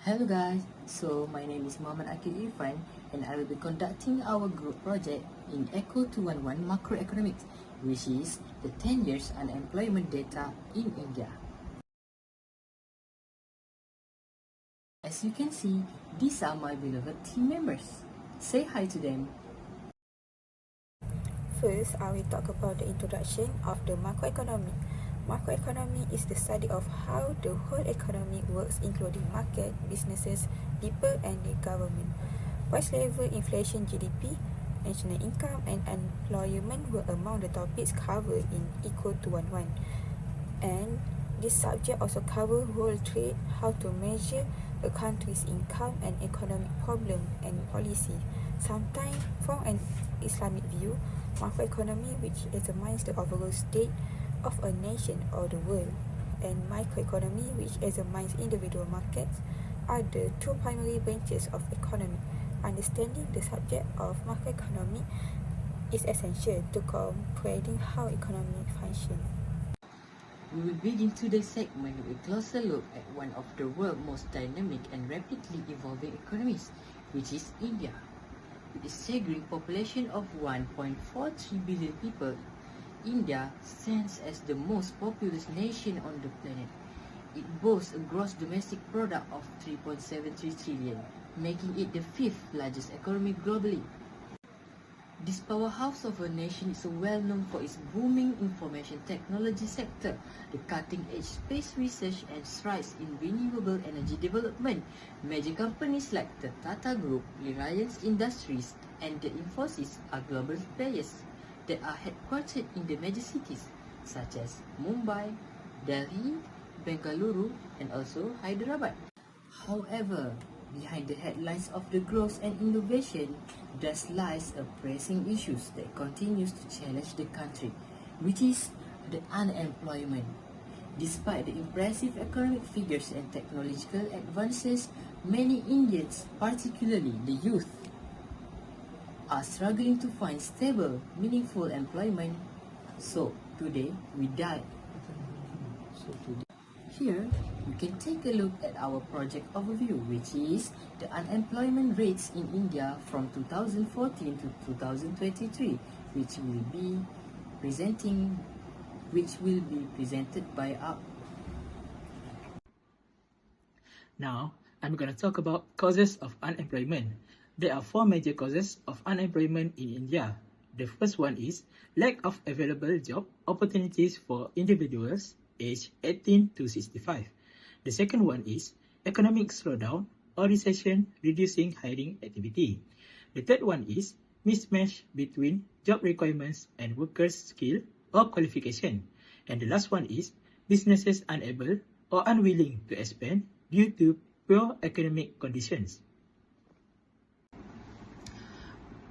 Hello guys, so my name is Muhammad Akil Irfan and I will be conducting our group project in ECHO 211 Macroeconomics, which is the 10 years unemployment data in India. As you can see, these are my beloved team members. Say hi to them. First, I will talk about the introduction of the macroeconomy. Macroeconomy is the study of how the whole economy works, including market, businesses, people, and the government. Price level, inflation, GDP, national income, and employment were among the topics covered in ECO 211. And this subject also covers world trade, how to measure a country's income and economic problem and policy. Sometimes from an Islamic view, macroeconomy, which examines the overall state of a nation or the world, and microeconomy, which examines individual markets, are the two primary branches of economy. Understanding the subject of macroeconomy is essential to comprehending how economy functions. We will begin today's segment with a closer look at one of the world's most dynamic and rapidly evolving economies, which is India. With a staggering population of 1.43 billion people, India stands as the most populous nation on the planet. It boasts a gross domestic product of 3.73 trillion, making it the fifth largest economy globally. This powerhouse of a nation is well known for its booming information technology sector, the cutting-edge space research, and strides in renewable energy development. Major companies like the Tata Group, Reliance Industries, and the Infosys are global players that are headquartered in the major cities such as Mumbai, Delhi, Bengaluru, and also Hyderabad. However, behind the headlines of the growth and innovation, there lies a pressing issue that continues to challenge the country, which is the unemployment. Despite the impressive economic figures and technological advances, many Indians, particularly the youth, are struggling to find stable, meaningful employment. So today we dive. Here, we can take a look at our project overview, which is the unemployment rates in India from 2014 to 2023, which will be presented by us. Now, I'm going to talk about causes of unemployment. There are four major causes of unemployment in India. The first one is lack of available job opportunities for individuals aged 18 to 65. The second one is economic slowdown or recession reducing hiring activity. The third one is mismatch between job requirements and workers' skill or qualification. And the last one is businesses unable or unwilling to expand due to poor economic conditions.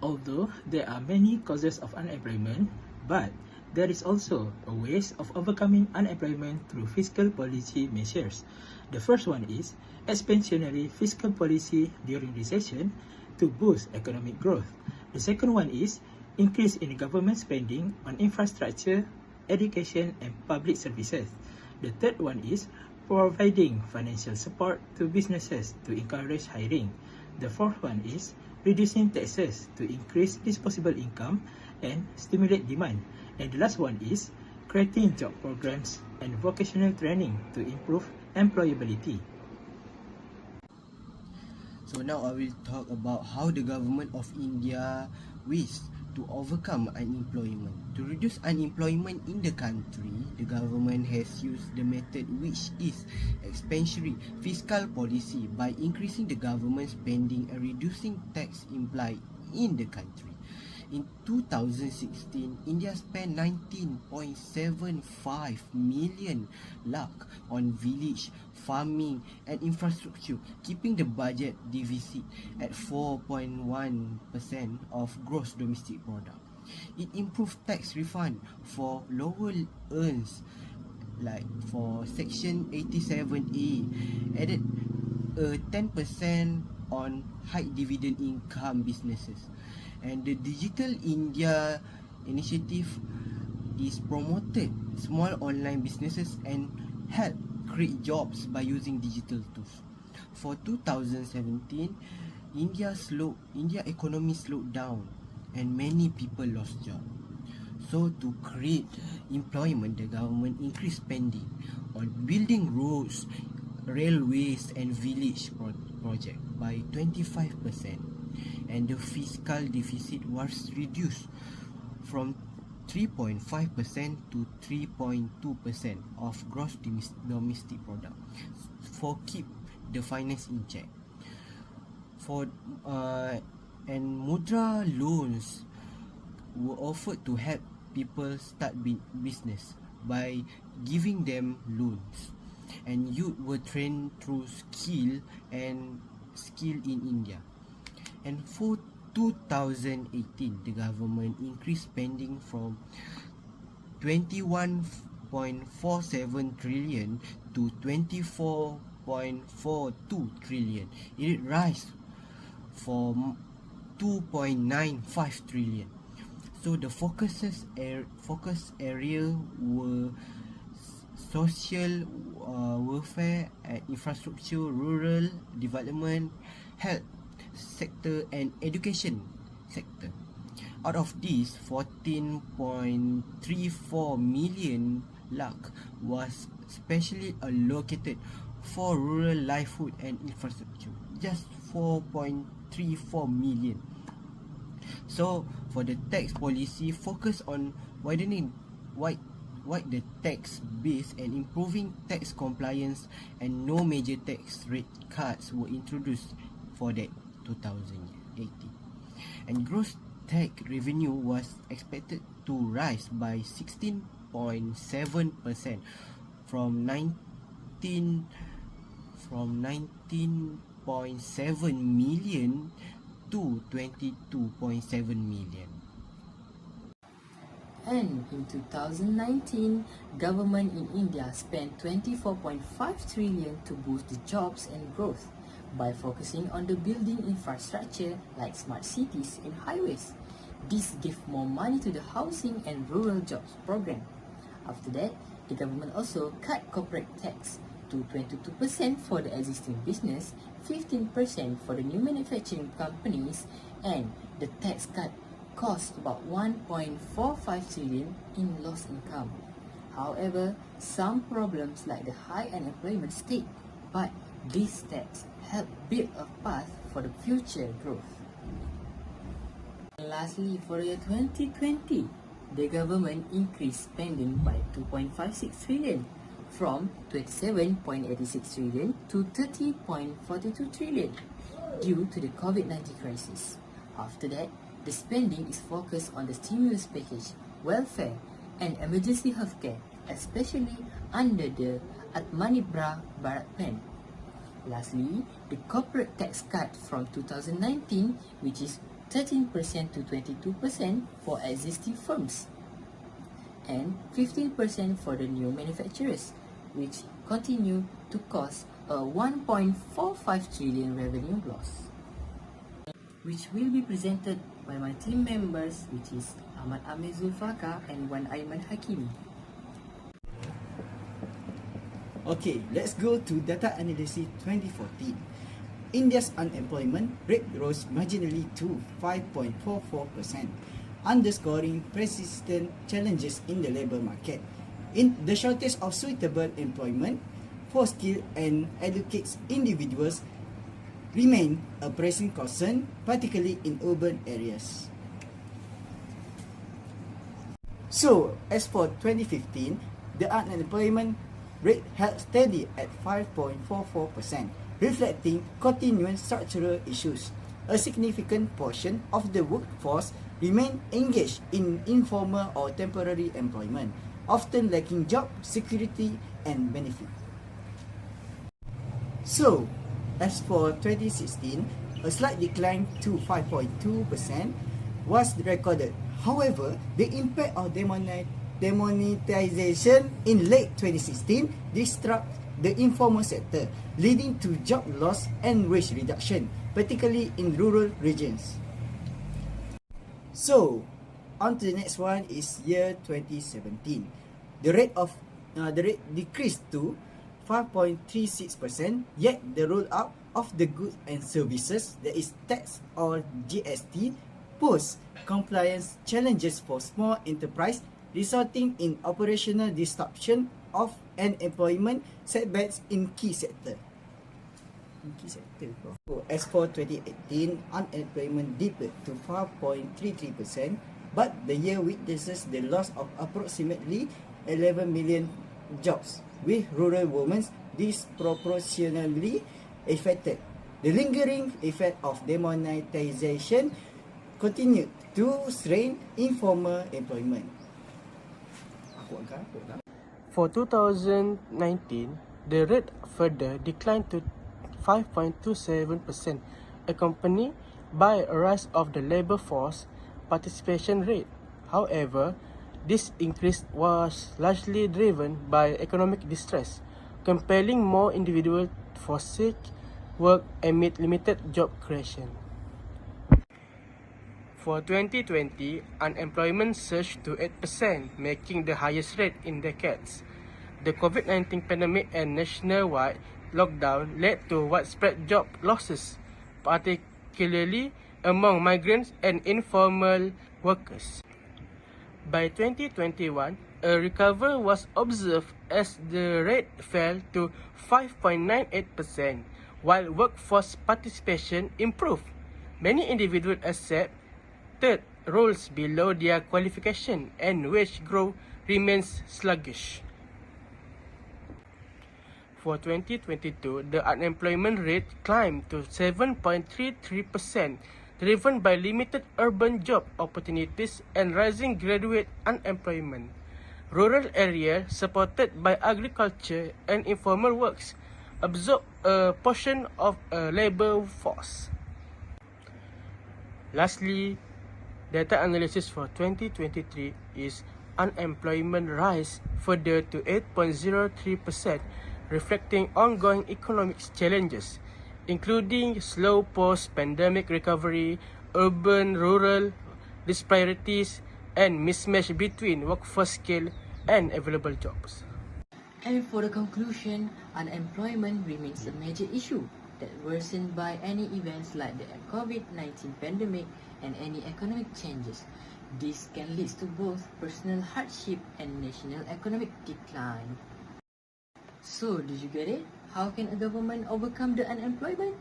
Although there are many causes of unemployment, but there is also a ways of overcoming unemployment through fiscal policy measures. The first one is expansionary fiscal policy during recession to boost economic growth. The second one is increase in government spending on infrastructure, education, and public services. The third one is providing financial support to businesses to encourage hiring. The fourth one is reducing taxes to increase disposable income and stimulate demand. And the last one is creating job programs and vocational training to improve employability. So now I will talk about how the government of India wishes to overcome unemployment. To reduce unemployment in the country, the government has used the method which is expansionary fiscal policy by increasing the government spending and reducing tax implied in the country. In 2016, India spent 19.75 million lakh on village, farming and infrastructure, keeping the budget deficit at 4.1% of gross domestic product. It improved tax refund for lower earners, like for Section 87A, added a 10% on high dividend income businesses. And the Digital India initiative is promoted small online businesses and help create jobs by using digital tools. for 2017, India economy slowed down and many people lost jobs. So to create employment, the government increased spending on building roads, railways and village project by 25%, and the fiscal deficit was reduced from 3.5% to 3.2% of gross domestic product for keep the finance in check. And mudra loans were offered to help people start business by giving them loans, and youth were trained through skill in India. And for 2018, the government increased spending from 21.47 trillion to 24.42 trillion. It rise from 2.95 trillion. So the focus area were social welfare, infrastructure, rural development, health sector and education sector. Out of these, 14.34 million lakh was specially allocated for rural livelihood and infrastructure. Just 4.34 million. So for the tax policy, focus on widening the tax base and improving tax compliance, and no major tax rate cuts were introduced for that 2018. And gross tax revenue was expected to rise by 16.7% from 19.7 million to 22.7 million. And in 2019, government in India spent 24.5 trillion to boost the jobs and growth by focusing on the building infrastructure like smart cities and highways. This gave more money to the housing and rural jobs program. After that, the government also cut corporate tax to 22% for the existing business, 15% for the new manufacturing companies, and the tax cut cost about 1.45 trillion in lost income. However, some problems like the high unemployment stayed, but this tax helped build a path for the future growth. Lastly, for the year 2020, the government increased spending by 2.56 trillion from 27.86 trillion to 30.42 trillion due to the COVID-19 crisis. After that, the spending is focused on the stimulus package, welfare, and emergency healthcare, especially under the Atmanirbhar Bharat plan. Lastly, the corporate tax cut from 2019, which is 13% to 22% for existing firms, and 15% for the new manufacturers, which continue to cause a 1.45 trillion revenue loss, which will be presented by my team members, which is Ahmad Amir Zulfaka and Wan Aiman Hakimi. Okay, let's go to data analysis 2014. India's unemployment rate rose marginally to 5.44%, underscoring persistent challenges in the labour market. In the shortage of suitable employment for skilled and educated individuals remain a pressing concern, particularly in urban areas. So, as for 2015, the unemployment rate held steady at 5.44%, reflecting continuing structural issues. A significant portion of the workforce remain engaged in informal or temporary employment, often lacking job security and benefit. So, as for 2016, a slight decline to 5.2% was recorded. However, the impact of demonetization in late 2016 disrupted the informal sector, leading to job loss and wage reduction, particularly in rural regions. So, on to the next one is year 2017. The rate decreased to 5.36%, yet the rollout of the goods and services, that is tax or GST, pose compliance challenges for small enterprise, resulting in operational disruption of employment setbacks in key sector. As for 2018, unemployment dipped to 5.33%, but the year witnesses the loss of approximately 11 million jobs, with rural women disproportionately affected. The lingering effect of demonetization continued to strain informal employment. For 2019, the rate further declined to 5.27%, accompanied by a rise of the labour force participation rate. However, this increase was largely driven by economic distress, compelling more individuals to forsake work amid limited job creation. For 2020, unemployment surged to 8%, making the highest rate in decades. The COVID-19 pandemic and nationwide lockdown led to widespread job losses, particularly among migrants and informal workers. By 2021, a recovery was observed as the rate fell to 5.98%, while workforce participation improved. Many individuals accepted roles below their qualification, and wage growth remains sluggish. For 2022, the unemployment rate climbed to 7.33%, driven by limited urban job opportunities and rising graduate unemployment. Rural areas, supported by agriculture and informal works, absorb a portion of a labor force. Lastly, data analysis for 2023 is unemployment rise further to 8.03%, reflecting ongoing economic challenges, including slow post-pandemic recovery, urban-rural disparities, and mismatch between workforce skill and available jobs. And for the conclusion, unemployment remains a major issue that worsened by any events like the COVID-19 pandemic and any economic changes. This can lead to both personal hardship and national economic decline. So, did you get it? How can a government overcome the unemployment?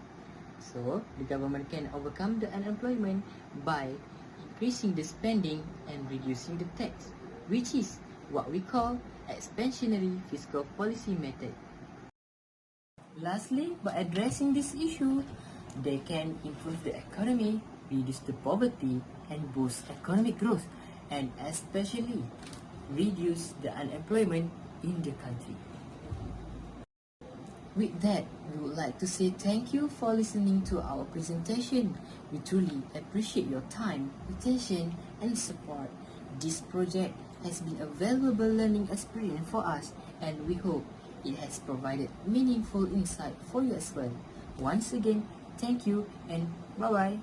So, the government can overcome the unemployment by increasing the spending and reducing the tax, which is what we call expansionary fiscal policy method. Lastly, by addressing this issue, they can improve the economy, reduce the poverty, and boost economic growth, and especially reduce the unemployment in the country. With that, we would like to say thank you for listening to our presentation. We truly appreciate your time, attention, and support. This project has been a valuable learning experience for us, and we hope it has provided meaningful insight for you as well. Once again, thank you and bye-bye.